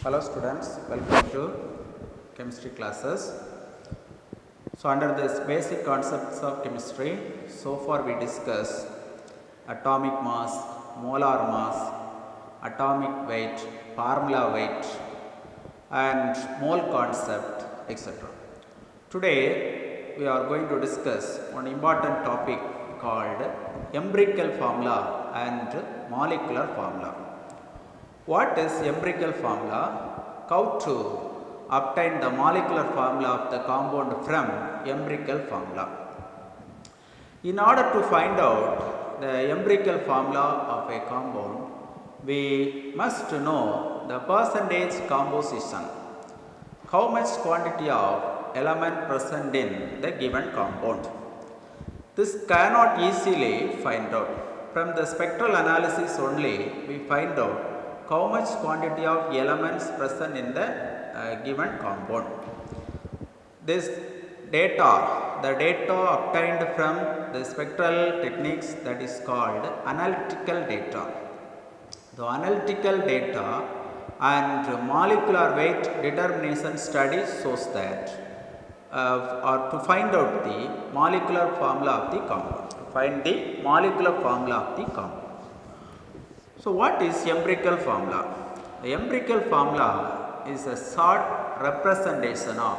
Hello students, welcome to chemistry classes. So under this basic concepts of chemistry, so far we discussed atomic mass, molar mass, atomic weight, formula weight and mole concept, etc. Today we are going to discuss one important topic called empirical formula and molecular formula. What is empirical formula? How to obtain the molecular formula of the compound from empirical formula. In order to find out the empirical formula of a compound, we must know the percentage composition, how much quantity of element present in the given compound. This cannot easily find out. From the spectral analysis only, we find out how much quantity of elements present in the given compound. This data, the data obtained from the spectral techniques, that is called analytical data. The analytical data and molecular weight determination study shows that or to find out the molecular formula of the compound, to find the molecular formula of the compound. So what is empirical formula? The empirical formula is a short representation of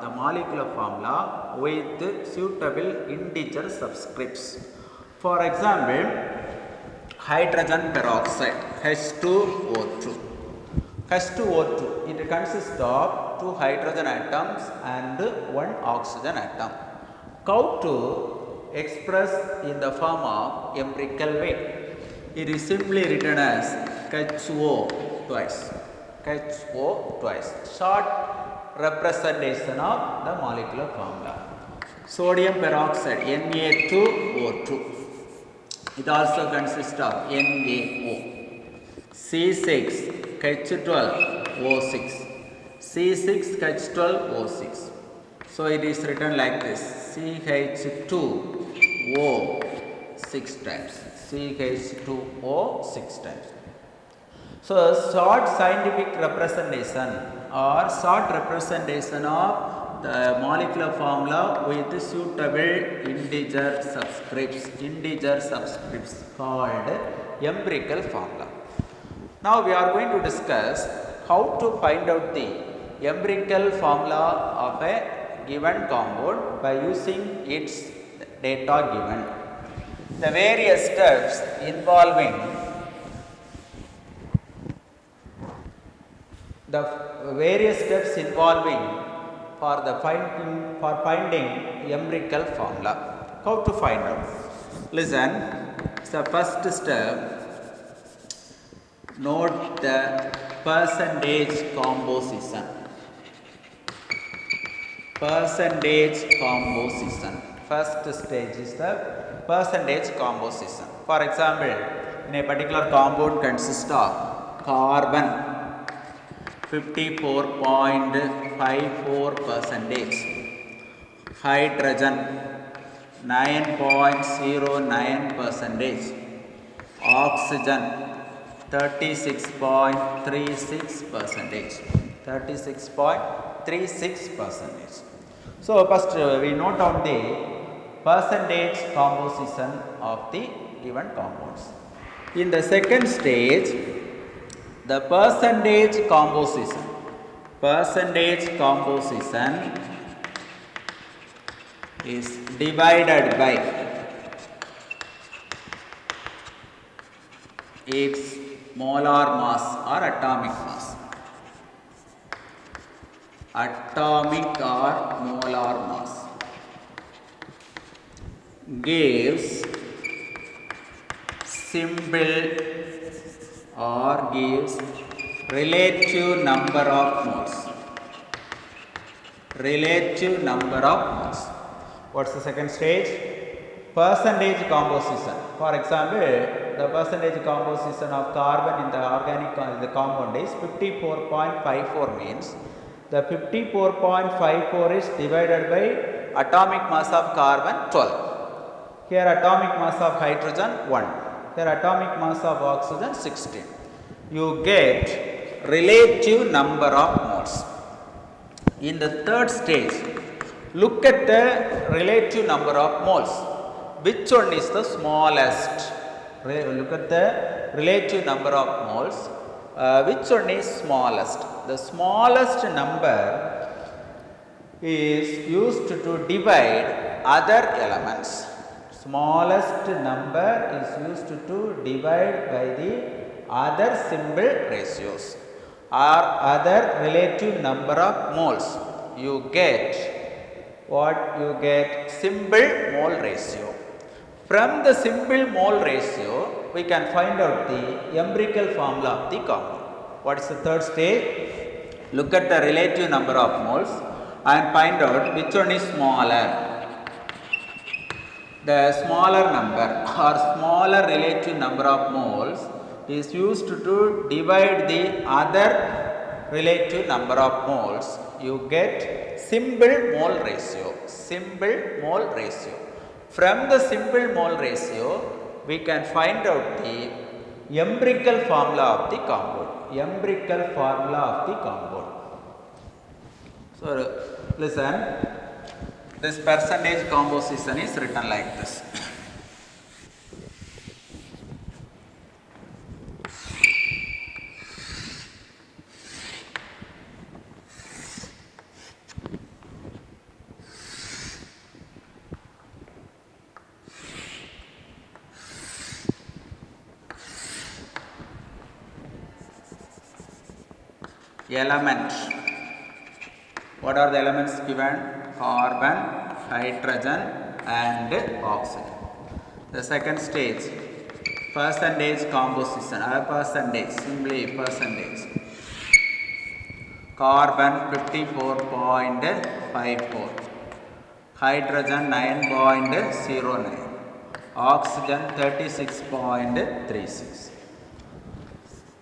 the molecular formula with suitable integer subscripts. For example, hydrogen peroxide H2O2. H2O2, it consists of 2 hydrogen atoms and 1 oxygen atom. How to express in the form of empirical way? It is simply written as HO twice. HO twice. Short representation of the molecular formula. Sodium peroxide Na2O2. It also consists of NaO. C6 H12O6. C6H12O6. So it is written like this: CH2O 6 times. CH2O 6 times. So short scientific representation or short representation of the molecular formula with suitable integer subscripts called empirical formula. Now we are going to discuss how to find out the empirical formula of a given compound by using its data given. The various steps involving for finding empirical formula. How to find out? Listen, the first step, note the percentage composition. First stage is the percentage composition. For example, in a particular compound consists of carbon 54.54%, hydrogen 9.09%, oxygen 36.36%. So first we note down the percentage composition of the given compounds. In the second stage, the percentage composition is divided by its molar mass or atomic mass. Atomic or molar mass gives simple or gives relative number of moles. What's the second stage? Percentage composition. For example, the percentage composition of carbon in the organic compound is 54.54, means the 54.54 is divided by atomic mass of carbon 12. Here atomic mass of hydrogen 1. Here atomic mass of oxygen 16. you get relative number of moles. In the third stage, look at the relative number of moles. Which one is the smallest? Look at the relative number of moles. Which one is smallest? The smallest number is used to divide other elements. Smallest number is used to divide by the other simple ratios or other relative number of moles. You get what? You get simple mole ratio. From the simple mole ratio, we can find out the empirical formula of the compound. What is the third stage? Look at the relative number of moles and find out which one is smaller. The smaller number or smaller relative number of moles is used to divide the other relative number of moles. You get simple mole ratio. Simple mole ratio. From the simple mole ratio, we can find out the empirical formula of the compound. Empirical formula of the compound. So, listen. This percentage composition is written like this. Element. What are the elements given? Carbon, hydrogen and oxygen. The second stage, percentage composition or percentage, simply percentage. Carbon 54.54, hydrogen 9.09, oxygen 36.36.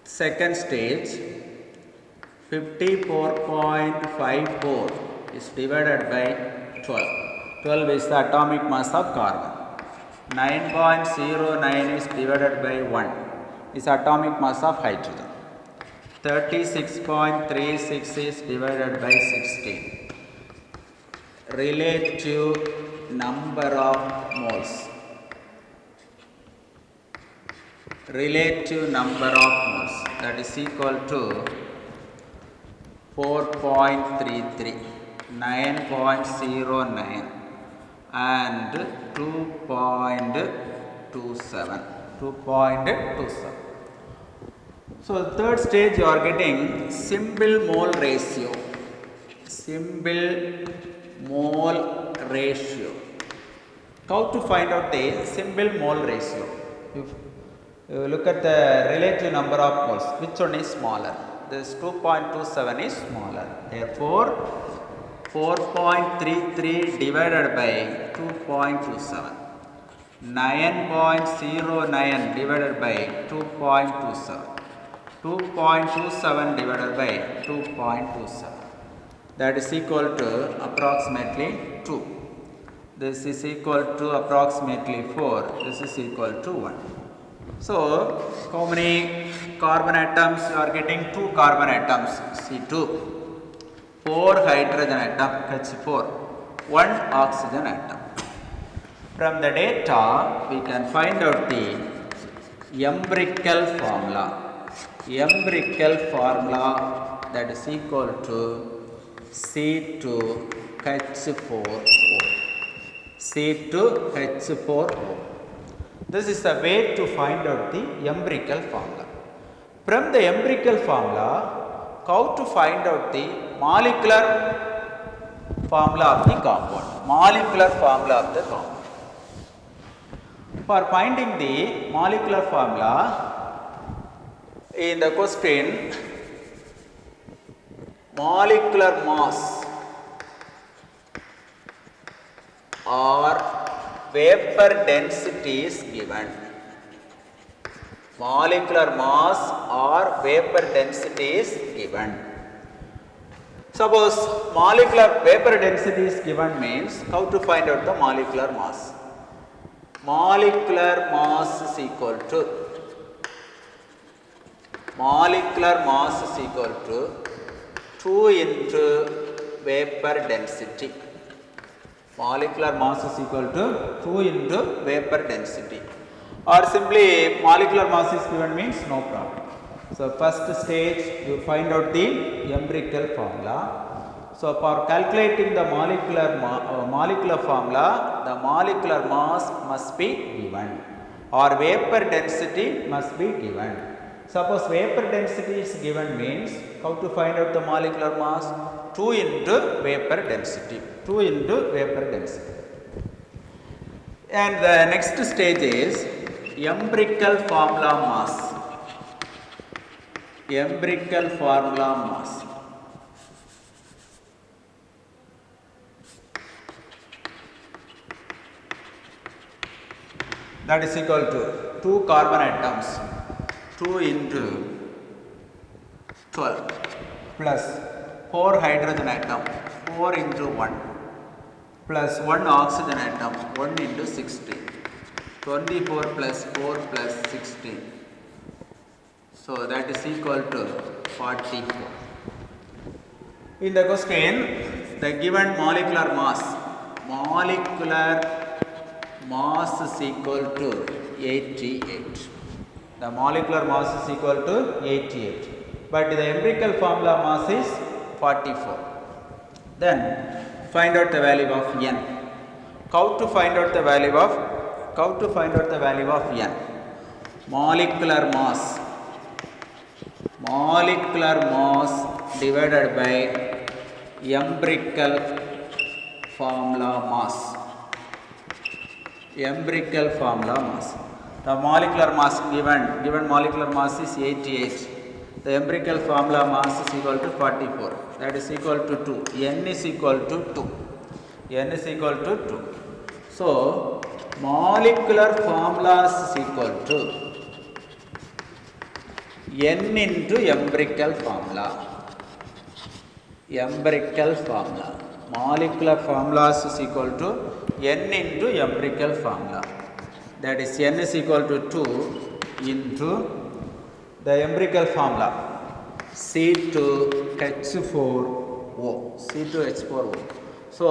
Second stage, 54.54 is divided by 12. 12 is the atomic mass of carbon. 9.09 is divided by 1 is atomic mass of hydrogen. 36.36 is divided by 16. Relative number of moles. Relative number of moles, that is equal to 4.33, 9.09 and 2.27. So, the third stage you are getting simple mole ratio. Simple mole ratio. How to find out the simple mole ratio? If you look at the relative number of moles, which one is smaller? This 2.27 is smaller. Therefore, 4.33 divided by 2.27. 9.09 divided by 2.27. 2.27 divided by 2.27. That is equal to approximately 2. This is equal to approximately 4. This is equal to 1. So, how many carbon atoms you are getting? 2 carbon atoms, C2, 4 hydrogen atom, H4, 1 oxygen atom. From the data, we can find out the empirical formula. Empirical formula, that is equal to C2H4O. C2H4O. This is the way to find out the empirical formula. From the empirical formula, how to find out the molecular formula of the compound. Molecular formula of the compound. For finding the molecular formula, in the question, molecular mass or vapor density is given. Molecular mass or vapor density is given. Suppose molecular vapor density is given means how to find out the molecular mass? Molecular mass is equal to molecular mass is equal to 2 into vapor density. Molecular mass is equal to 2 into vapor density, or simply molecular mass is given means no problem. So first stage you find out the empirical formula. So for calculating the molecular formula, the molecular mass must be given or vapor density must be given. Suppose vapor density is given means how to find out the molecular mass? 2 into vapor density. 2 into vapor density. And the next stage is empirical formula mass. Empirical formula mass. That is equal to 2 carbon atoms, 2 into 12 plus 4 hydrogen atom, 4 into 1 plus 1 oxygen atom, 1 into 16, 24 plus 4 plus 16. So that is equal to 44. In the question, the given molecular mass is equal to 88. The molecular mass is equal to 88. But the empirical formula mass is 44. Then find out the value of n. How to find out the value of n? Molecular mass divided by empirical formula mass. Empirical formula mass. The molecular mass given molecular mass is 88. The empirical formula mass is equal to 44. That is equal to 2. N is equal to 2. N is equal to 2. So molecular formula is equal to N into empirical formula. Empirical formula. Molecular formulas is equal to N into empirical formula. That is N is equal to 2 into the empirical formula C2H4O. C2H4O. So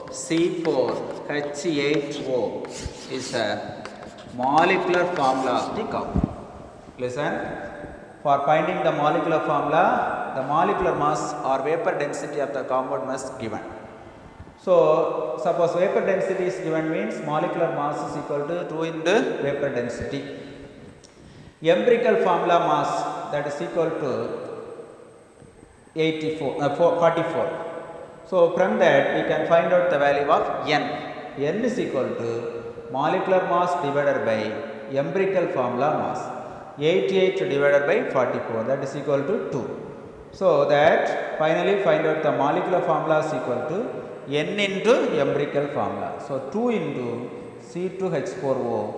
C4H8O is a molecular formula of the compound. Listen. For finding the molecular formula, the molecular mass or vapor density of the compound must given. So suppose vapor density is given means molecular mass is equal to 2 into vapor density. Empirical formula mass, that is equal to 44. So from that we can find out the value of n. N is equal to molecular mass divided by empirical formula mass. 88 divided by 44, that is equal to 2. So that finally find out the molecular formula is equal to n into empirical formula. So 2 into C2H4O,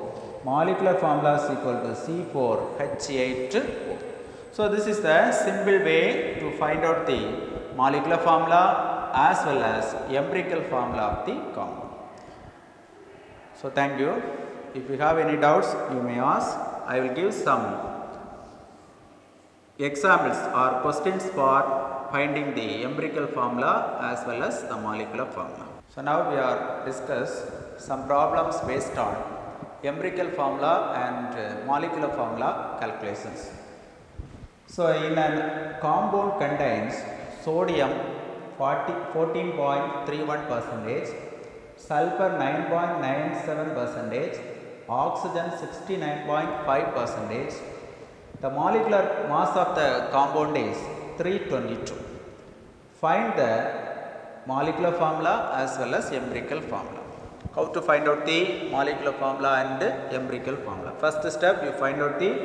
molecular formula is equal to C4H8O. So this is the simple way to find out the molecular formula as well as empirical formula of the compound. So thank you. If you have any doubts, you may ask. I will give some examples or questions for finding the empirical formula as well as the molecular formula. So now we are discuss some problems based on empirical formula and molecular formula calculations. So in a compound contains sodium 14.31%, sulfur 9.97%, oxygen 69.5%. The molecular mass of the compound is 322. Find the molecular formula as well as empirical formula. How to find out the molecular formula and empirical formula? First step, you find out the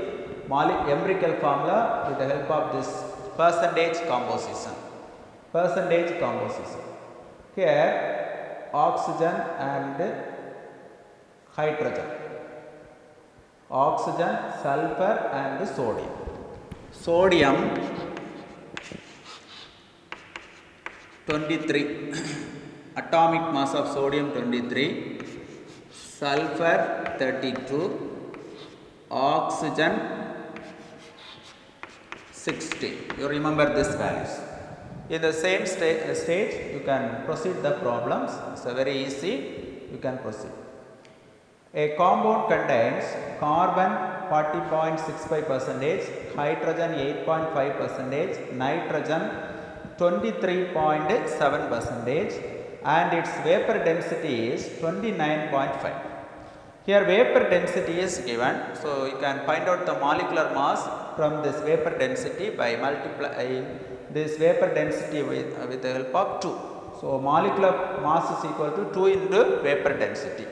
empirical formula with the help of this percentage composition. Here oxygen and hydrogen. Oxygen, sulfur and sodium. Sodium 23. Atomic mass of sodium 23. Sulfur 32. Oxygen 60. You remember these values. In the same stage, you can proceed the problems. It's a very easy. You can proceed. A compound contains carbon 40.65%, hydrogen 8.5%, nitrogen 23.7%, and its vapor density is 29.5. Here vapor density is given, so you can find out the molecular mass from this vapor density by multiplying this vapor density with the help of 2. So molecular mass is equal to 2 into vapor density.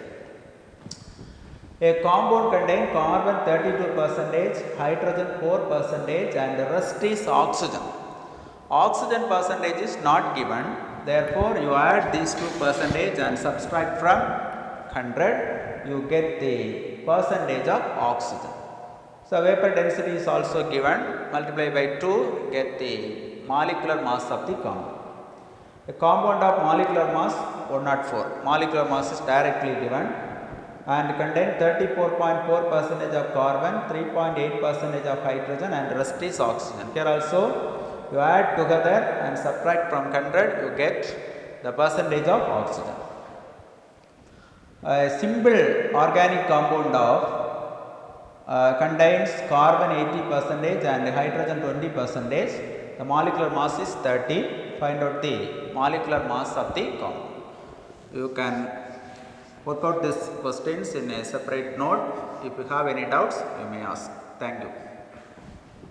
A compound contains carbon 32%, hydrogen 4%, and the rest is oxygen. Oxygen percentage is not given, therefore you add these 2% and subtract from 100, you get the percentage of oxygen. So vapor density is also given, multiply by 2, get the molecular mass of the compound. A compound of molecular mass 104, molecular mass is directly given and contain 34.4% of carbon, 3.8% of hydrogen, and rest is oxygen. Here also you add together and subtract from 100, you get the percentage of oxygen. A simple organic compound of contains carbon 80% and hydrogen 20%. The molecular mass is 30. Find out the molecular mass of the compound. You can work out these questions in a separate note. If you have any doubts, you may ask. Thank you.